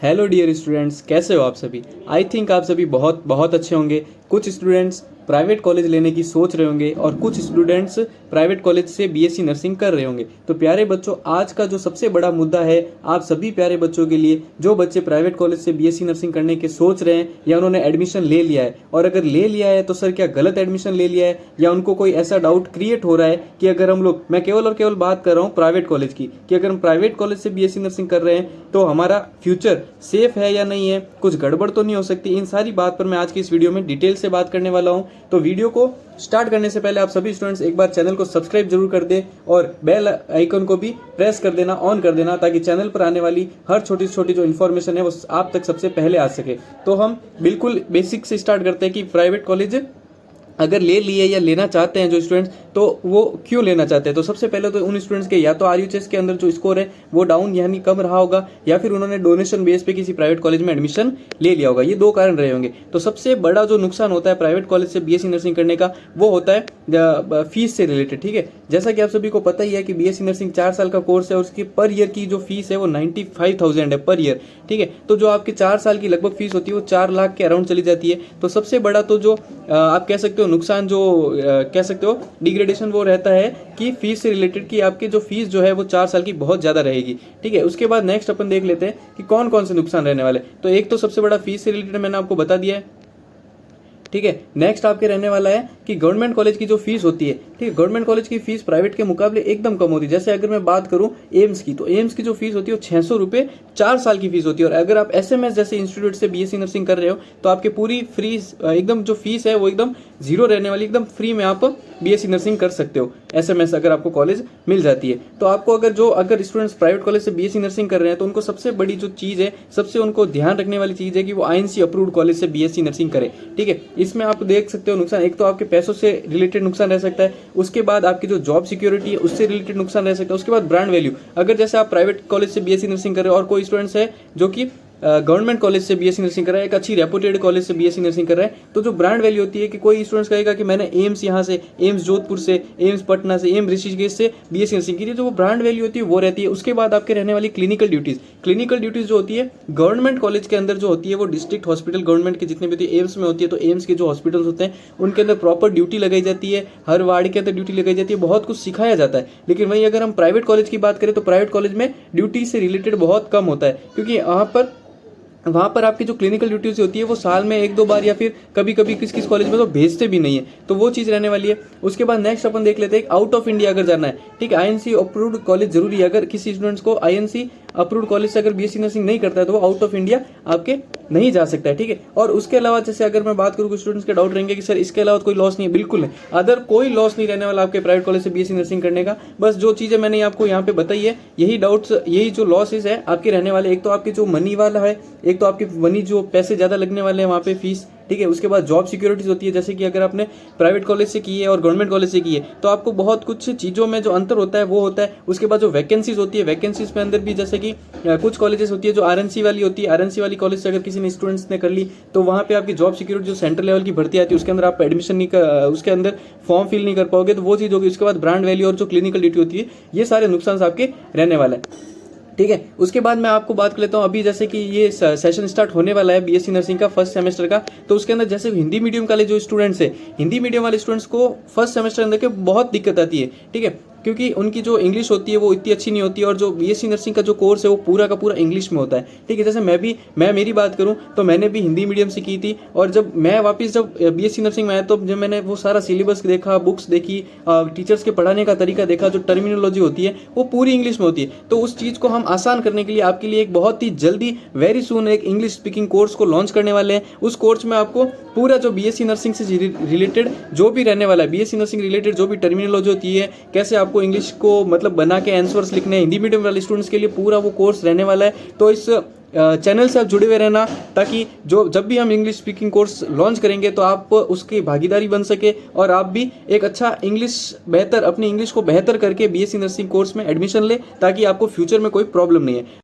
Hello dear students, कैसे हो आप सभी। आई थिंक आप सभी बहुत बहुत अच्छे होंगे। कुछ स्टूडेंट्स प्राइवेट कॉलेज लेने की सोच रहे होंगे और कुछ स्टूडेंट्स प्राइवेट कॉलेज से बीएससी नर्सिंग कर रहे होंगे। तो प्यारे बच्चों, आज का जो सबसे बड़ा मुद्दा है आप सभी प्यारे बच्चों के लिए, जो बच्चे प्राइवेट कॉलेज से बीएससी नर्सिंग करने के सोच रहे हैं या उन्होंने एडमिशन ले लिया है, और अगर ले लिया है तो सर क्या गलत एडमिशन ले लिया है या उनको कोई ऐसा डाउट क्रिएट हो रहा है कि अगर हम लोग, मैं केवल और केवल बात कर रहा हूँ प्राइवेट कॉलेज की, कि अगर हम प्राइवेट कॉलेज से बीएससी नर्सिंग कर रहे हैं तो हमारा फ्यूचर सेफ है या नहीं है, कुछ गड़बड़ तो नहीं हो सकती। इन सारी बात पर मैं आज की इस वीडियो में डिटेल से बात करने वाला हूं। तो वीडियो को स्टार्ट करने से पहले आप सभी स्टूडेंट्स एक बार चैनल को सब्सक्राइब जरूर कर दें और बेल आइकन को भी प्रेस कर देना, ऑन कर देना, ताकि चैनल पर आने वाली हर छोटी छोटी जो इन्फॉर्मेशन है वो आप तक सबसे पहले आ सके। तो हम बिल्कुल बेसिक से स्टार्ट करते हैं कि प्राइवेट कॉलेज अगर ले लिए या लेना चाहते हैं जो स्टूडेंट्स, तो वो क्यों लेना चाहते हैं। तो सबसे पहले तो उन स्टूडेंट्स के या तो आरयूएचएस के अंदर जो स्कोर है वो डाउन यानी कम रहा होगा, या फिर उन्होंने डोनेशन बेस पे किसी प्राइवेट कॉलेज में एडमिशन ले लिया होगा। ये दो कारण रहे होंगे। तो सबसे बड़ा जो नुकसान होता है प्राइवेट कॉलेज से बीएससी नर्सिंग करने का वो होता है फीस से रिलेटेड। ठीक है, जैसा कि आप सभी को पता ही है कि बीएससी नर्सिंग 4 साल का कोर्स है और उसकी पर ईयर की जो फीस है वो 95,000 है पर ईयर। ठीक है, तो जो आपकी 4 साल की लगभग फीस होती है वो 4 लाख के अराउंड चली जाती है। तो सबसे बड़ा तो जो आप कह सकते हो नुकसान, जो कह सकते हो डिग्रेडेशन, वो रहता है कि फीस से रिलेटेड, कि आपकी जो फीस जो है वो 4 साल की बहुत ज़्यादा रहेगी। ठीक है, उसके बाद नेक्स्ट अपन देख लेते हैं कि कौन कौन से नुकसान रहने वाले। तो एक तो सबसे बड़ा फीस से रिलेटेड मैंने आपको बता दिया है। ठीक है, नेक्स्ट आपके रहने वाला है कि गवर्नमेंट कॉलेज की जो फीस होती है, ठीक है, गवर्नमेंट कॉलेज की फीस प्राइवेट के मुकाबले एकदम कम होती है। जैसे अगर मैं बात करूं एम्स की, तो एम्स की जो फीस होती है वो 600 रुपये 4 साल की फीस होती है। और अगर आप एसएमएस जैसे इंस्टीट्यूट से बीएससी नर्सिंग कर रहे हो तो आपके पूरी फ्री एकदम जो फीस है वो एकदम जीरो रहने वाली, एकदम फ्री में आप बीएससी नर्सिंग कर सकते हो एसएमएस अगर आपको कॉलेज मिल जाती है। तो आपको अगर स्टूडेंट्स प्राइवेट कॉलेज से बीएससी नर्सिंग कर रहे हैं तो उनको सबसे बड़ी जो चीज़ है, सबसे उनको ध्यान रखने वाली चीज़ है कि वो आईएनसी अप्रूव्ड कॉलेज से बीएससी नर्सिंग करें। ठीक है, इसमें आप देख सकते हो नुकसान, एक तो आपके पैसों से रिलेटेड नुकसान रह सकता है, उसके बाद आपकी जो जॉब सिक्योरिटी है उससे रिलेटेड नुकसान रह सकता है, उसके बाद ब्रांड वैल्यू। अगर जैसे आप प्राइवेट कॉलेज से बीएससी नर्सिंग कर रहे हो और कोई स्टूडेंट्स है जो कि गवर्नमेंट कॉलेज से बीएससी नर्सिंग कर रहा है, एक अच्छी रेपुटेड कॉलेज से बीएससी नर्सिंग कर रहा है, तो जो ब्रांड वैल्यू होती है कि कोई स्टूडेंट्स कहेगा कि मैंने एम्स यहाँ से, एम्स जोधपुर से, एम्स पटना से, एम्स ऋषिकेश से बीएससी नर्सिंग की, जो वो ब्रांड वैल्यू होती है वो रहती है। उसके बाद आपके रहने वाली क्लिनिकल ड्यूटीज जो होती है गवर्नमेंट कॉलेज के अंदर जो होती है वो डिस्ट्रिक्ट हॉस्पिटल गवर्नमेंट की जितनी भी होती है एम्स में होती है। तो एम्स के जो हॉस्पिटल्स होते हैं उनके अंदर प्रॉपर ड्यूटी लगाई जाती है, हर वार्ड के अंदर ड्यूटी लगाई जाती है, बहुत कुछ सिखाया जाता है। लेकिन वहीं अगर हम प्राइवेट कॉलेज की बात करें तो प्राइवेट कॉलेज में ड्यूटी से रिलेटेड बहुत कम होता है, क्योंकि वहाँ पर आपकी जो क्लिनिकल ड्यूटीज होती है वो साल में 1-2 बार, या फिर कभी कभी किस कॉलेज में तो भेजते भी नहीं है, तो वो चीज़ रहने वाली है। उसके बाद नेक्स्ट अपन देख लेते हैं आउट ऑफ इंडिया अगर जाना है। ठीक है, आईएनसी अप्रूव्ड कॉलेज जरूरी है। अगर किसी स्टूडेंट्स को आईएनसी अप्रूव्ड कॉलेज से अगर बीएससी नर्सिंग नहीं करता है तो वो आउट ऑफ इंडिया आपके नहीं जा सकता है। ठीक है, और उसके अलावा जैसे अगर मैं बात करूँ कुछ स्टूडेंट्स के डाउट रहेंगे कि सर इसके अलावा कोई लॉस नहीं है, बिल्कुल नहीं, अदर कोई लॉस नहीं रहने वाला आपके प्राइवेट कॉलेज से बीएससी नर्सिंग करने का। बस जो चीज़ें मैंने आपको यहाँ पे बताई है, यही डाउट्स, यही जो लॉसेस है आपके रहने वाले, एक तो आपके जो मनी वाला है, एक तो आपके मनी जो पैसे ज़्यादा लगने वाले हैं वहाँ पे फीस। ठीक है, उसके बाद जॉब सिक्योरिटीज होती है, जैसे कि अगर आपने प्राइवेट कॉलेज से की है और गवर्नमेंट कॉलेज से की है तो आपको बहुत कुछ चीज़ों में जो अंतर होता है वो होता है। उसके बाद जो वैकेंसीज होती है, वैकेंसीज में अंदर भी जैसे कि कुछ कॉलेजेस होती है जो आरएनसी वाली होती है, आरएनसी वाली कॉलेज से अगर किसी ने स्टूडेंट्स ने कर ली तो वहाँ पे आपकी जॉब सिक्योरिटी जो सेंट्रल लेवल की भर्ती आती है उसके अंदर आप एडमिशन नहीं कर, उसके अंदर फॉर्म फिल नहीं कर पाओगे, तो वो चीज़ होगी। उसके बाद ब्रांड वैल्यू और जो क्लिनिकल ड्यूटी होती है, ये सारे नुकसान आपके रहने वाले हैं। ठीक है, उसके बाद मैं आपको बात कर लेता हूँ, अभी जैसे कि ये सेशन स्टार्ट होने वाला है बीएससी नर्सिंग का फर्स्ट सेमेस्टर का, तो उसके अंदर जैसे हिंदी मीडियम वाले जो स्टूडेंट्स है, हिंदी मीडियम वाले स्टूडेंट्स को फर्स्ट सेमेस्टर अंदर के बहुत दिक्कत आती है। ठीक है, क्योंकि उनकी जो इंग्लिश होती है वो इतनी अच्छी नहीं होती है, और जो बीएससी नर्सिंग का जो कोर्स है वो पूरा का पूरा इंग्लिश में होता है। ठीक है, जैसे मैं मेरी बात करूं तो मैंने भी हिंदी मीडियम से की थी, और जब मैं वापस जब बीएससी नर्सिंग में आया तो जब मैंने वो सारा सिलेबस देखा, बुक्स देखी, टीचर्स के पढ़ाने का तरीका देखा, जो टर्मिनोलॉजी होती है वो पूरी इंग्लिश में होती है। तो उस चीज़ को हम आसान करने के लिए आपके लिए एक बहुत ही जल्दी, वेरी सून, एक इंग्लिश स्पीकिंग कोर्स को लॉन्च करने वाले हैं। उस कोर्स में आपको पूरा जो बीएससी नर्सिंग से रिलेटेड जो भी रहने वाला है, बीएससी नर्सिंग रिलेटेड जो भी टर्मिनोलॉजी होती है, कैसे आपको इंग्लिश को मतलब बना के आंसर्स लिखने हैं, हिंदी मीडियम वाले स्टूडेंट्स के लिए पूरा वो कोर्स रहने वाला है। तो इस चैनल से आप जुड़े हुए रहना, ताकि जब भी हम इंग्लिश स्पीकिंग कोर्स लॉन्च करेंगे तो आप उसकी भागीदारी बन सके और आप भी एक अच्छा अपनी इंग्लिश को बेहतर करके बीएससी नर्सिंग कोर्स में एडमिशन ले, ताकि आपको फ्यूचर में कोई प्रॉब्लम नहीं है।